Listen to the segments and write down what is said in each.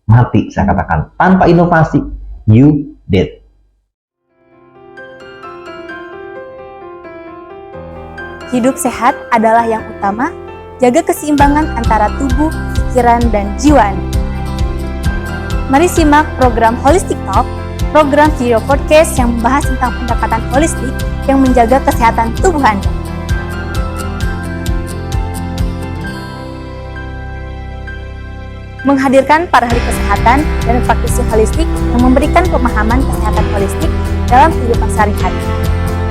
mati, saya katakan. Tanpa inovasi, you dead. Hidup sehat adalah yang utama, jaga keseimbangan antara tubuh, pikiran, dan jiwa Anda. Mari simak program Holistic Talk, program video podcast yang membahas tentang pendekatan holistik yang menjaga kesehatan tubuh Anda. Menghadirkan para ahli kesehatan dan praktisi holistik yang memberikan pemahaman kesehatan holistik dalam kehidupan sehari-hari.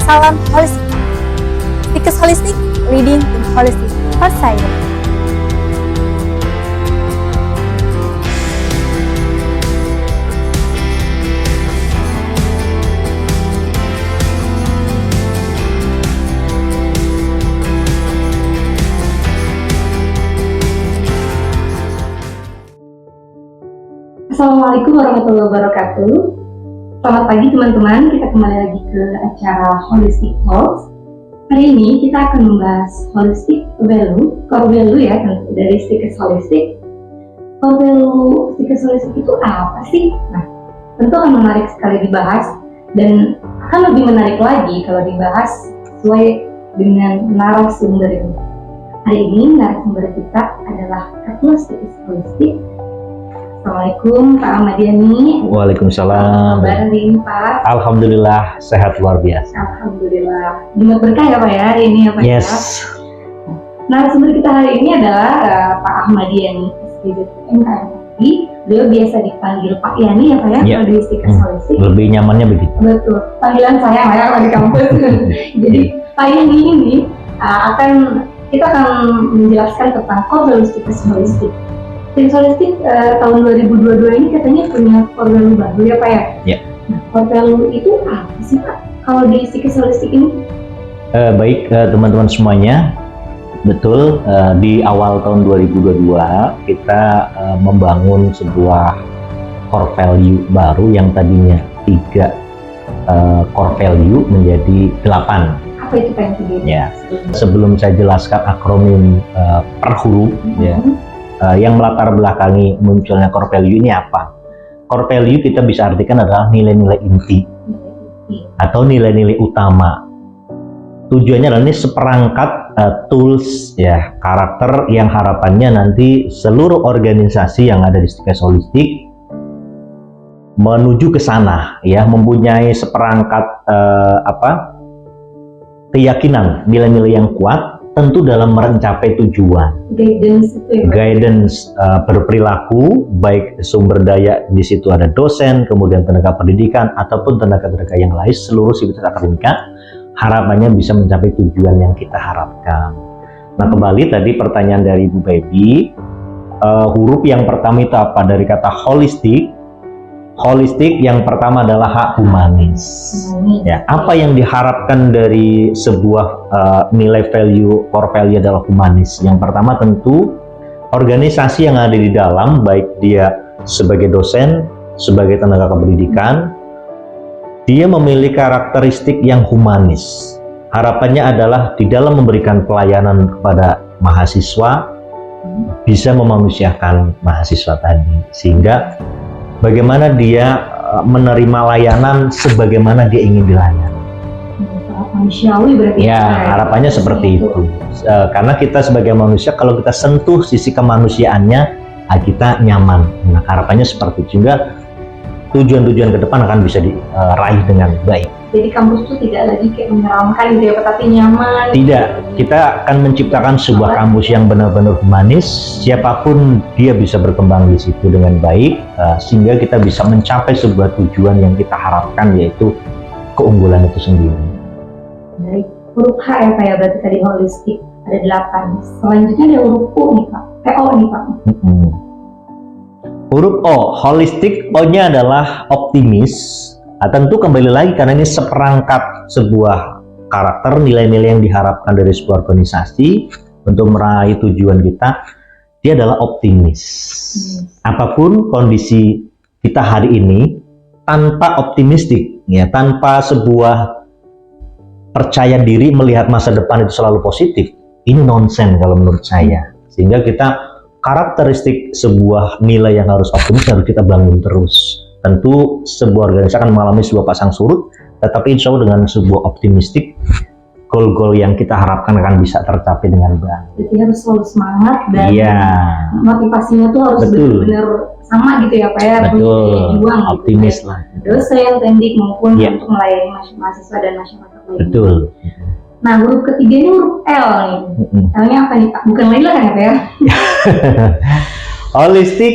Salam holistik. Stikes Holistic, leading in holistic health science. Assalamualaikum warahmatullahi wabarakatuh. Selamat pagi teman-teman, kita kembali lagi ke acara Holistic Talks. Hari ini kita akan membahas holistic value, core value ya, dari Stikes Holistic. Core value Stikes Holistic itu apa sih? Nah, tentu akan menarik sekali dibahas dan akan lebih menarik lagi kalau dibahas sesuai dengan narasumber ini. Hari ini narasumber kita adalah Ketua Stikes Holistic. Assalamualaikum Pak Ahmadiani. Waalaikumsalam. Kabar hari ini Pak? Alhamdulillah sehat luar biasa. Alhamdulillah. Jumat berkah ya Pak ya hari ini ya Pak. Yes. Ya? Narasumber kita hari ini adalah Pak Ahmadiani, MKMI. Beliau biasa dipanggil Pak Yani ya Pak ya, kalau di Stikes Holistic. Lebih nyamannya begitu. Betul. Panggilan saya ya kalau di kampus. Jadi Pak Yani ini kita akan menjelaskan tentang core value Stikes Holistic. Stikes Holistic tahun 2022 ini katanya punya core value baru ya Pak ya? Ya. Nah, core value itu apa sih Pak kalau di Stikes Holistic ini? Baik teman-teman semuanya, betul di awal tahun 2022 kita membangun sebuah core value baru yang tadinya 3 core value menjadi 8. Apa itu Pak yang tiga? Ya. Sebelum saya jelaskan akronim per huruf ya. Yang melatar belakangi munculnya core value ini apa? Core value kita bisa artikan adalah nilai-nilai inti atau nilai-nilai utama. Tujuannya adalah ini seperangkat tools ya, karakter yang harapannya nanti seluruh organisasi yang ada di Stikes Holistic menuju ke sana ya, mempunyai seperangkat keyakinan, nilai-nilai yang kuat tentu dalam mencapai tujuan. Guidance itu ya? Guidance berperilaku, baik sumber daya di situ ada dosen, kemudian tenaga pendidikan ataupun tenaga-tenaga yang lain, seluruh sivitas akademika, harapannya bisa mencapai tujuan yang kita harapkan. Nah, kembali tadi pertanyaan dari Ibu Baby, huruf yang pertama itu apa? Dari kata holistik. Holistik yang pertama adalah hak humanis. Ya, apa yang diharapkan dari sebuah nilai value, core value adalah humanis. Yang pertama tentu organisasi yang ada di dalam, baik dia sebagai dosen, sebagai tenaga kependidikan, dia memiliki karakteristik yang humanis. Harapannya adalah di dalam memberikan pelayanan kepada mahasiswa, bisa memanusiakan mahasiswa tadi, sehingga bagaimana dia menerima layanan sebagaimana dia ingin dilayani. Manusiawi berarti. Ya, harapannya seperti itu. Karena kita sebagai manusia, kalau kita sentuh sisi kemanusiaannya, kita nyaman. Nah, harapannya seperti itu. Juga tujuan-tujuan ke depan akan bisa diraih dengan baik. Jadi kampus itu tidak lagi kayak menyeramkan gitu ya, tapi nyaman. Tidak, kita akan menciptakan sebuah kampus yang benar-benar humanis. Siapapun dia bisa berkembang di situ dengan baik, sehingga kita bisa mencapai sebuah tujuan yang kita harapkan, yaitu keunggulan itu sendiri. Baik, huruf H ya Pak ya, berarti tadi holistik ada 8. Selanjutnya ada huruf O nih Pak, O nih Pak. Huruf O, holistik, O-nya adalah optimis. Tentu kembali lagi karena ini seperangkat sebuah karakter, nilai-nilai yang diharapkan dari sebuah organisasi untuk meraih tujuan kita, dia adalah optimis. Apapun kondisi kita hari ini, tanpa optimistik, ya, tanpa sebuah percaya diri melihat masa depan itu selalu positif, ini nonsen kalau menurut saya. Sehingga kita karakteristik sebuah nilai yang harus optimis harus kita bangun terus. Tentu sebuah organisasi akan mengalami sebuah pasang surut, tetapi insya Allah dengan sebuah optimistik, goal-goal yang kita harapkan akan bisa tercapai dengan baik. Jadi harus selalu semangat dan Iya, motivasinya tuh harus betul. benar-benar sama gitu ya Pak ya. Betul, Juang, optimis gitu, lah. dosen, pendik maupun Iya. untuk melayani mahasiswa dan masyarakat lainnya. Betul. Nah, huruf ketiga ini huruf L nih. L-nya apa nih Pak? Bukan lagi lah kan ya Pak ya? Holistik,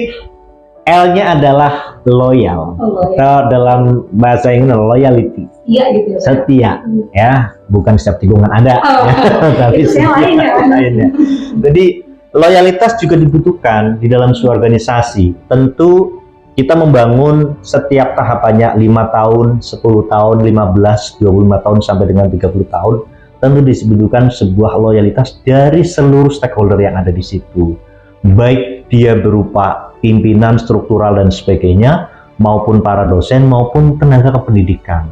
L-nya adalah loyal. Allah ya. Atau dalam bahasa Inggris loyalty, Iya gitu ya Pak. setia, ya, bukan setiap tikungan ada, Oh, tapi itu saya lain ya. lainnya. Jadi loyalitas juga dibutuhkan di dalam sebuah organisasi. Tentu kita membangun setiap tahapannya 5 tahun, 10 tahun, 15, 25 tahun sampai dengan 30 tahun. Tentu dibutuhkan sebuah loyalitas dari seluruh stakeholder yang ada di situ. Baik dia berupa pimpinan, struktural dan sebagainya, maupun para dosen maupun tenaga kependidikan.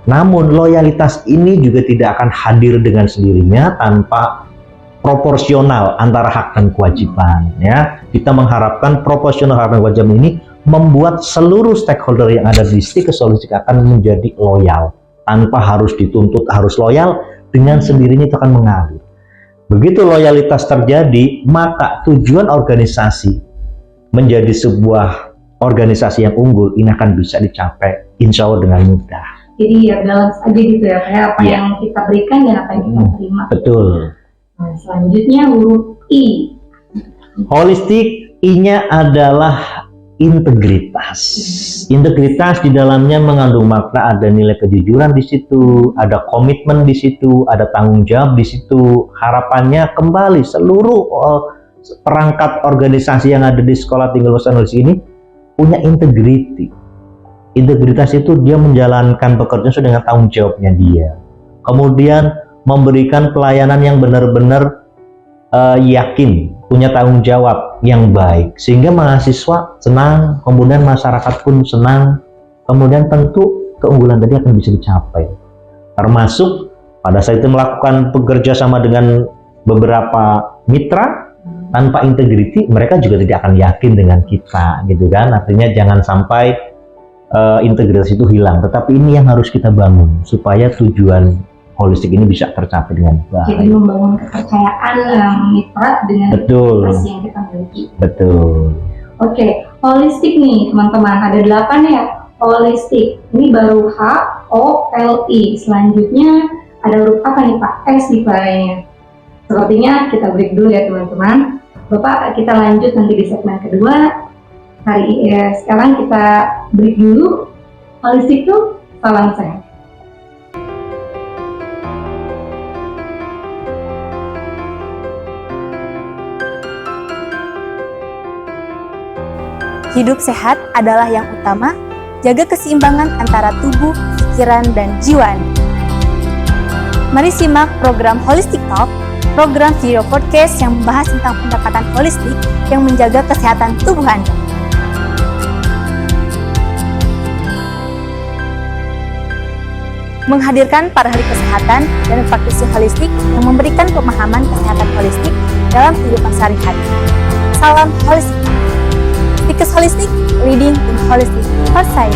Namun loyalitas ini juga tidak akan hadir dengan sendirinya tanpa proporsional antara hak dan kewajiban, ya. Kita mengharapkan proporsional hak dan kewajiban ini membuat seluruh stakeholder yang ada di Stikes Holistik akan menjadi loyal tanpa harus dituntut harus loyal, dengan sendirinya itu akan mengalir. Begitu loyalitas terjadi, maka tujuan organisasi menjadi sebuah organisasi yang unggul ini akan bisa dicapai insya Allah dengan mudah. Jadi ya balance aja gitu ya Pak ya, apa Iya. yang kita berikan dan apa yang kita terima. Betul. Nah, selanjutnya huruf I. Holistik, I-nya adalah integritas. Integritas di dalamnya mengandung makna ada nilai kejujuran di situ, ada komitmen di situ, ada tanggung jawab di situ. Harapannya kembali seluruh perangkat organisasi yang ada di Sekolah Tinggi Lulusan Holistik ini punya integriti. Integritas itu dia menjalankan pekerjaan sesuai dengan tanggung jawabnya dia. Kemudian memberikan pelayanan yang benar-benar yakin, punya tanggung jawab yang baik, sehingga mahasiswa senang, kemudian masyarakat pun senang, kemudian tentu keunggulan tadi akan bisa dicapai. Termasuk pada saat itu melakukan bekerja sama dengan beberapa mitra, tanpa integriti mereka juga tidak akan yakin dengan kita, gitu kan. Artinya jangan sampai integritas itu hilang, tetapi ini yang harus kita bangun supaya tujuan holistik ini bisa tercapai dengan Jadi baik. membangun kepercayaan mitra dengan Betul. integritas yang kita miliki. Betul. Oke, holistik nih teman-teman, ada 8 ya. Holistik, ini baru H, O, L, I. Selanjutnya ada huruf apa nih Pak? S di belakangnya. Sepertinya kita break dulu ya teman-teman. Bapak, kita lanjut nanti di segmen kedua. Sekarang kita break dulu. Holistik tuh salam sehat. Hidup sehat adalah yang utama, jaga keseimbangan antara tubuh, pikiran, dan jiwa. Mari simak program Holistic Talk, program video podcast yang membahas tentang pendekatan holistik yang menjaga kesehatan tubuh Anda. Menghadirkan para ahli kesehatan dan praktisi holistik yang memberikan pemahaman kesehatan holistik dalam kehidupan sehari-hari. Salam holistik. Stikes Holistik, leading in holistic society.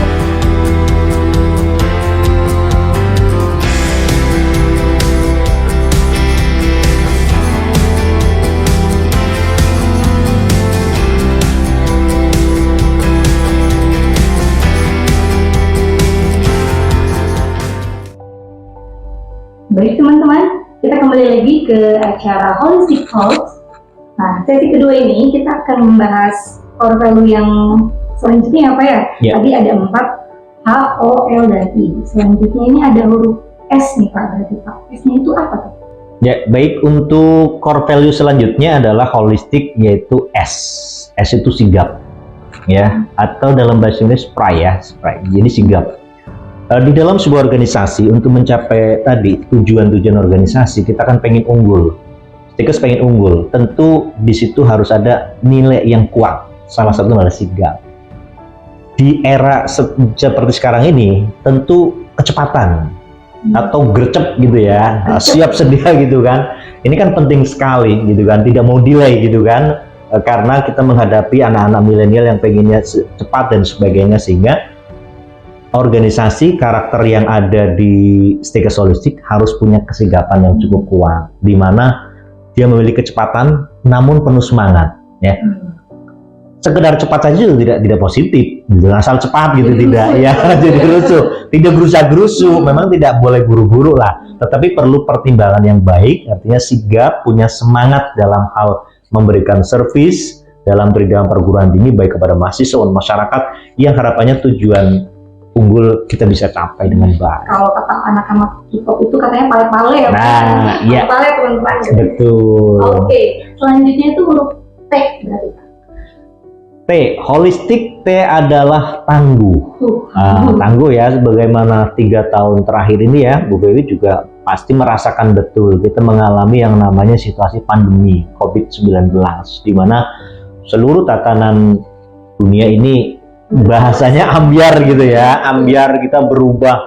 Baik teman-teman, kita kembali lagi ke acara Holistic Talks. Nah, sesi kedua ini kita akan membahas core value yang selanjutnya apa ya? Ya. Tadi ada 4, H, O, L, dan I. Selanjutnya ini ada huruf S nih Pak, berarti Pak. S-nya itu apa tuh? Ya, baik, untuk core value selanjutnya adalah holistik, yaitu S. S itu sigap, ya, atau dalam bahasa Inggris spry ya, spry. Jadi sigap. Di dalam sebuah organisasi untuk mencapai tadi tujuan-tujuan organisasi, kita kan pengen unggul. Stikes pengen unggul, tentu di situ harus ada nilai yang kuat. Salah satu adalah sigap. Di era seperti sekarang ini, tentu kecepatan atau gercep gitu ya, siap sedia gitu kan. Ini kan penting sekali gitu kan, tidak mau delay gitu kan. karena kita menghadapi anak-anak milenial yang pengennya cepat dan sebagainya, sehingga organisasi karakter yang ada di Stikers Holistic harus punya kesigapan yang cukup kuat, di mana dia memiliki kecepatan namun penuh semangat, ya. Sekedar cepat saja juga tidak positif, gitu. Asal cepat gitu, tidak ya jadi gerusu, tidak gerusa-gerusu. Memang tidak boleh buru-buru lah, tetapi perlu pertimbangan yang baik, artinya sigap, punya semangat dalam hal memberikan servis dalam pendidikan perguruan tinggi baik kepada mahasiswa dan masyarakat yang harapannya tujuan unggul kita bisa capai dengan baik. Kalau kata anak-anak K-pop itu katanya pale-pale ya. Nah, iya. Pale teman-teman. Betul. Oke, selanjutnya itu huruf T berarti. T, holistik. T adalah tangguh. Tangguh ya, sebagaimana 3 tahun terakhir ini ya, Bu Bewi juga pasti merasakan betul kita mengalami yang namanya situasi pandemi COVID-19, di mana seluruh tatanan dunia ini bahasanya ambiar gitu ya, ambiar, kita berubah,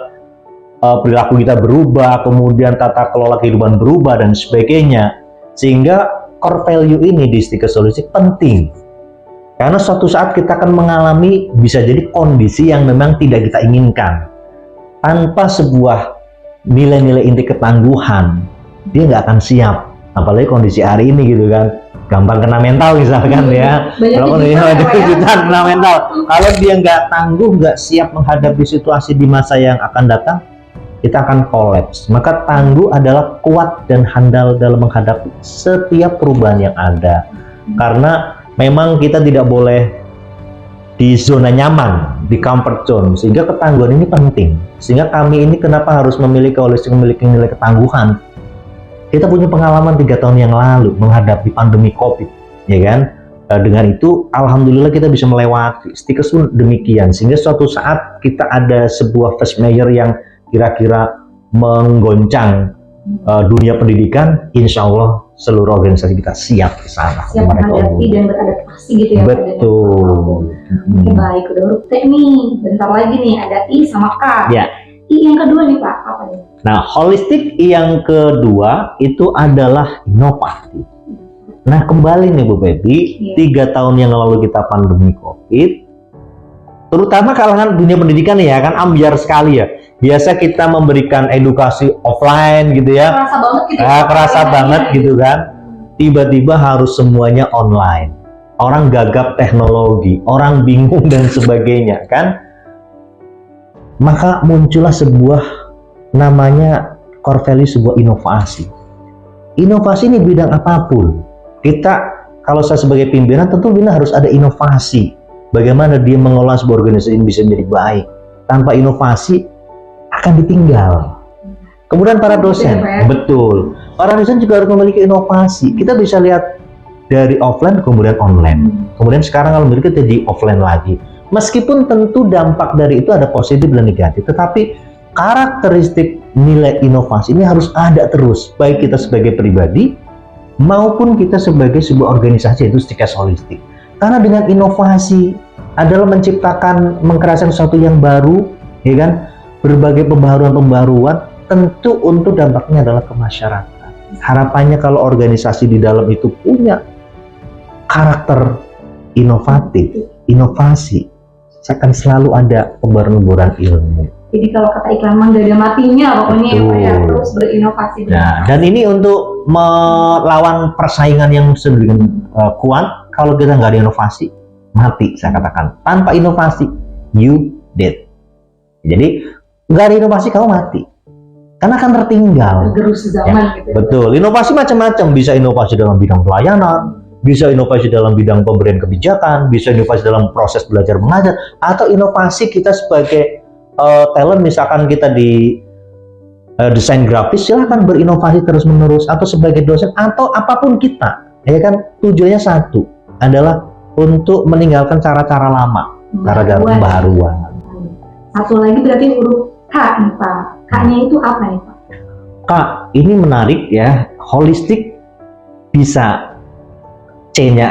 perilaku kita berubah, kemudian tata kelola kehidupan berubah dan sebagainya, sehingga core value ini di Stikers Holistic penting karena suatu saat kita akan mengalami bisa jadi kondisi yang memang tidak kita inginkan. Tanpa sebuah nilai-nilai inti ketangguhan, dia nggak akan siap, apalagi kondisi hari ini gitu kan, gampang kena mental misalkan ya. Kalau kena mental, kalau dia nggak tangguh, nggak siap menghadapi situasi di masa yang akan datang, kita akan kolaps. Maka tangguh adalah kuat dan handal dalam menghadapi setiap perubahan yang ada. Karena memang kita tidak boleh di zona nyaman, di comfort zone, sehingga ketangguhan ini penting. Sehingga kami ini kenapa harus memiliki nilai ketangguhan. Kita punya pengalaman 3 tahun yang lalu menghadapi pandemi COVID, ya kan? Dengan itu, alhamdulillah kita bisa melewati. Stikers pun demikian, sehingga suatu saat kita ada sebuah first major yang kira-kira menggoncang dunia pendidikan, insya Allah seluruh organisasi kita siap ke sana. Siap menghadapi dan beradaptasi gitu ya. Betul. Oke, baik, udah huruf T nih. Bentar lagi nih ada I sama K. Ya. I yang kedua nih Pak, apa nih? Nah, holistik yang kedua itu adalah inovatif. Nah, kembali nih Bu Baby, 3 tahun yang lalu kita pandemi COVID, terutama kalangan dunia pendidikan ya kan ambiar sekali ya. Biasa kita memberikan edukasi offline gitu ya. Kerasa banget gitu. Kerasa banget gitu kan. Tiba-tiba harus semuanya online. Orang gagap teknologi, orang bingung dan sebagainya kan. Maka muncullah sebuah namanya core value, sebuah inovasi. Inovasi ini bidang apapun. Kita, kalau saya sebagai pimpinan, tentu harus ada inovasi. Bagaimana dia mengolah sebuah organisasi ini bisa menjadi baik. Tanpa inovasi akan ditinggal. Kemudian para dosen, betul. Para dosen juga harus memiliki inovasi. Kita bisa lihat dari offline kemudian online. Kemudian sekarang kalau kita jadi offline lagi. Meskipun tentu dampak dari itu ada positif dan negatif, tetapi karakteristik nilai inovasi ini harus ada terus, baik kita sebagai pribadi maupun kita sebagai sebuah organisasi, yaitu Stikers Holistic. Karena dengan inovasi adalah menciptakan, mengkreasikan sesuatu yang baru, ya kan? Berbagai pembaharuan-pembaharuan, tentu untuk dampaknya adalah ke masyarakat. Harapannya kalau organisasi di dalam itu punya karakter inovatif, inovasi, akan selalu ada pembaruan ilmu. Jadi kalau kata iklan mah gak ada matinya pokoknya ya, terus berinovasi. Nah, dan ini untuk melawan persaingan yang sedemikian kuat. Kalau kita nggak ada inovasi, mati saya katakan. Tanpa inovasi, you dead. Jadi nggak ada inovasi, kamu mati. Karena akan tertinggal. Gerus zaman gitu. Betul. Inovasi macam-macam. Bisa inovasi dalam bidang pelayanan, bisa inovasi dalam bidang pemberian kebijakan, bisa inovasi dalam proses belajar mengajar, atau inovasi kita sebagai talent, misalkan kita di desain grafis, silahkan berinovasi terus-menerus, atau sebagai dosen, atau apapun kita, ya kan, tujuannya satu, adalah untuk meninggalkan cara-cara lama, cara-cara pembaharuan. Satu lagi berarti huruf K nih Pak. K-nya itu apa nih Pak? K, ini menarik ya, holistik bisa C-nya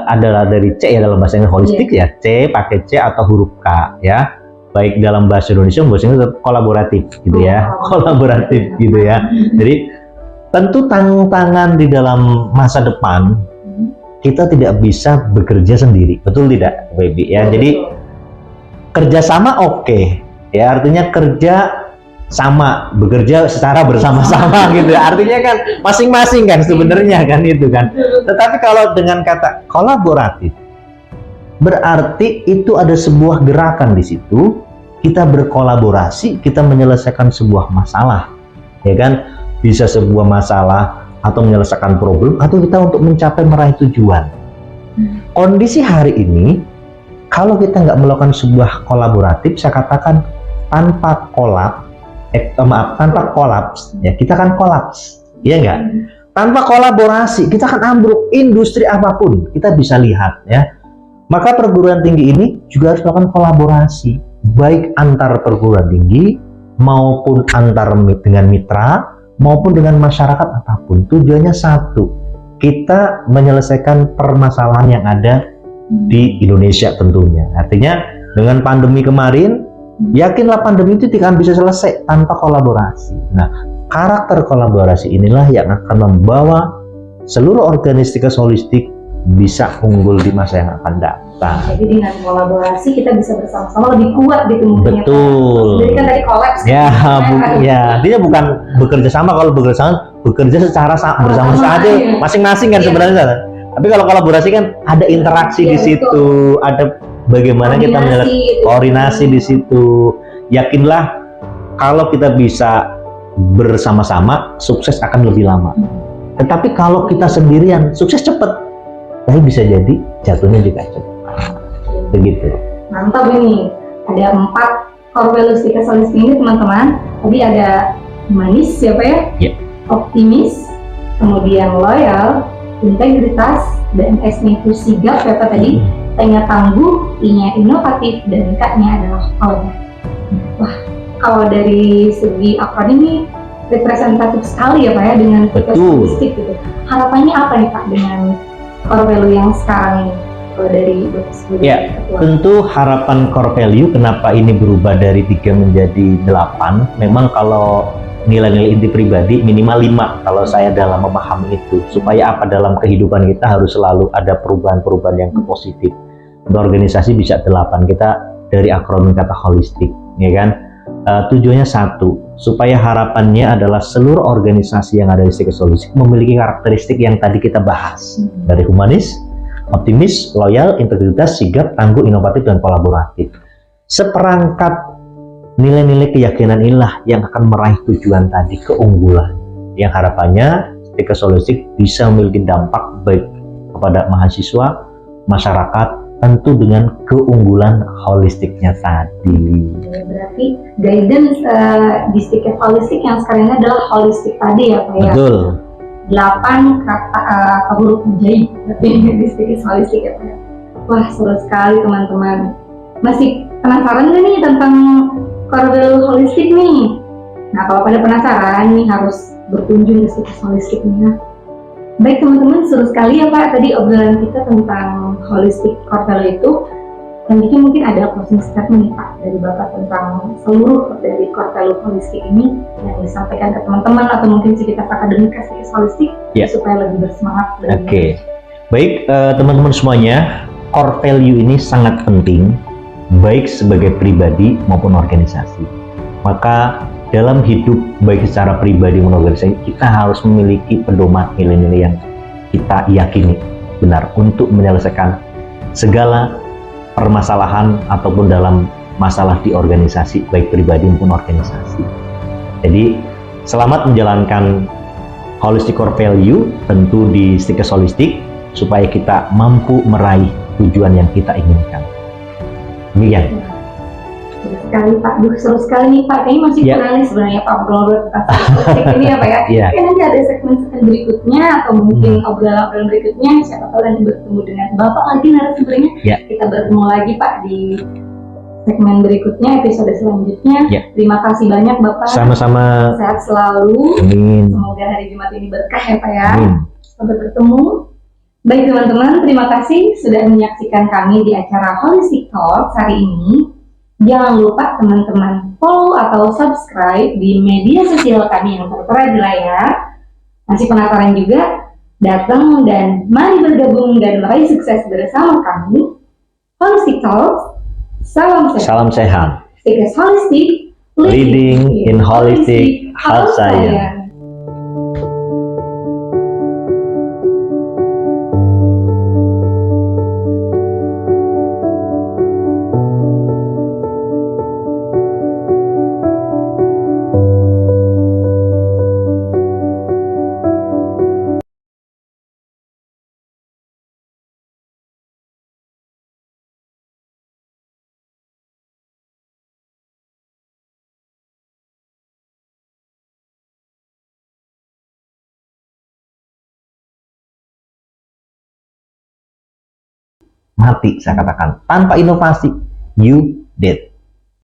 adalah dari C ya, dalam bahasa Inggris holistik ya, C pakai C atau huruf K ya. Baik dalam bahasa Indonesia, bahasa Inggris kolaboratif gitu ya, kolaboratif gitu ya. Jadi tentu tantangan di dalam masa depan kita tidak bisa bekerja sendiri, betul tidak, Baby? Ya, jadi kerjasama oke, ya artinya kerja sama, bekerja secara bersama-sama gitu. Artinya kan masing-masing kan sebenarnya kan itu kan. Tetapi kalau dengan kata kolaboratif, berarti itu ada sebuah gerakan di situ. Kita berkolaborasi, kita menyelesaikan sebuah masalah, ya kan? Bisa sebuah masalah atau menyelesaikan problem, atau kita untuk mencapai meraih tujuan. Kondisi hari ini, kalau kita nggak melakukan sebuah kolaboratif, saya katakan tanpa tanpa kolaps, ya kita akan kolaps, ya nggak? Tanpa kolaborasi, kita akan ambruk. Industri apapun kita bisa lihat, ya. Maka perguruan tinggi ini juga harus melakukan kolaborasi, baik antar perguruan tinggi maupun antar dengan mitra maupun dengan masyarakat apapun. Tujuannya satu, kita menyelesaikan permasalahan yang ada di Indonesia tentunya. Artinya dengan pandemi kemarin, yakinlah pandemi itu tidak akan bisa selesai tanpa kolaborasi. Nah, karakter kolaborasi inilah yang akan membawa seluruh organisasi holistik bisa unggul di masa yang akan datang. Jadi dengan kolaborasi kita bisa bersama-sama lebih kuat gitu mungkin. Betul. Jadi kan tadi kolaps. Ya, ya, dia bukan bekerja sama. Kalau bekerja sama, bekerja secara bersama saja, masing-masing kan sebenarnya. Tapi kalau kolaborasi kan ada interaksi di situ, ada bagaimana kita menyelesaikan koordinasi di situ. Yakinlah kalau kita bisa bersama-sama, sukses akan lebih lama. Tetapi kalau kita sendirian, sukses cepat, tapi bisa jadi jatuhnya juga cepat. Begitu. Mantap ini. Ada 4 core values Stikes Holistik ini teman-teman. Tadi ada humanis, siapa ya? Ya. Optimis, kemudian loyal, integritas, dan S-nya itu sigap, siapa tadi? T-nya tangguh, I-nya inovatif, dan K-nya adalah kolaboratif. Wah, kalau dari segi akronim ini representatif sekali ya Pak ya dengan Stikes Holistik gitu. Harapannya apa nih Pak dengan core value yang sekarang ini? Kalau dari Bapak sendiri? Ya, tentu harapan core value kenapa ini berubah dari 3 menjadi 8. Memang kalau nilai-nilai inti pribadi minimal 5 kalau saya dalam memahami itu. Supaya apa, dalam kehidupan kita harus selalu ada perubahan-perubahan yang positif. Organisasi bisa 8, kita dari akronim kata holistik, ya kan? Tujuannya satu, supaya harapannya adalah seluruh organisasi yang ada di Stikes Holistik memiliki karakteristik yang tadi kita bahas, dari humanis, optimis, loyal, integritas, sigap, tangguh, inovatif, dan kolaboratif. Seperangkat nilai-nilai keyakinan inilah yang akan meraih tujuan tadi, keunggulan, yang harapannya Stikes Holistik bisa memiliki dampak baik kepada mahasiswa, masyarakat, tentu dengan keunggulan holistiknya tadi. Berarti guidance di Stikes Holistik yang sekarang ini adalah holistik tadi ya Pak ya? Betul. 8 kata huruf ajaib di Stikes Holistik ya Pak ya? Wah, seru sekali teman-teman. Masih penasaran nggak nih tentang core value holistik nih? Nah, kalau pada penasaran nih harus berkunjung ke Stikes Holistik nih. Baik teman-teman, seru sekali ya Pak tadi obrolan kita tentang holistic core value itu. Selanjutnya mungkin ada closing statement nih Pak dari Bapak tentang seluruh dari core value holistik ini yang disampaikan ke teman-teman atau mungkin sekitar akademik Stikes Holistik supaya lebih bersemangat. Oke. Baik teman-teman semuanya, core value ini sangat penting baik sebagai pribadi maupun organisasi. Maka dalam hidup baik secara pribadi maupun organisasi, kita harus memiliki pedoman nilai-nilai yang kita yakini benar untuk menyelesaikan segala permasalahan ataupun dalam masalah di organisasi baik pribadi maupun organisasi. Jadi selamat menjalankan holistic core value tentu di Stikes Holistik supaya kita mampu meraih tujuan yang kita inginkan. Demikian. Sekali Pak, seru sekali nih Pak, kayaknya masih kurang nih sebenarnya Pak obrolan tentang ini ya Pak ya. Mungkin nanti ada segmen-segmen berikutnya atau mungkin obrolan berikutnya, siapa tahu nanti bertemu dengan Bapak lagi narasumbernya. Kita bertemu lagi Pak di segmen berikutnya, episode selanjutnya. Terima kasih banyak Bapak. Sama-sama. Sehat selalu. Amin. Semoga hari Jumat ini berkah ya Pak ya. Sampai bertemu. Baik teman-teman, terima kasih sudah menyaksikan kami di acara Holistic Talks hari ini. Jangan lupa teman-teman follow atau subscribe di media sosial kami yang tertera di layar. Masih penasaran juga? Datang dan mari bergabung dan meraih sukses bersama kami. Holistic Talks, salam sehat. Salam sehat. Because holistic, Leading in holistic health science. Mati, saya katakan. Tanpa inovasi, you dead.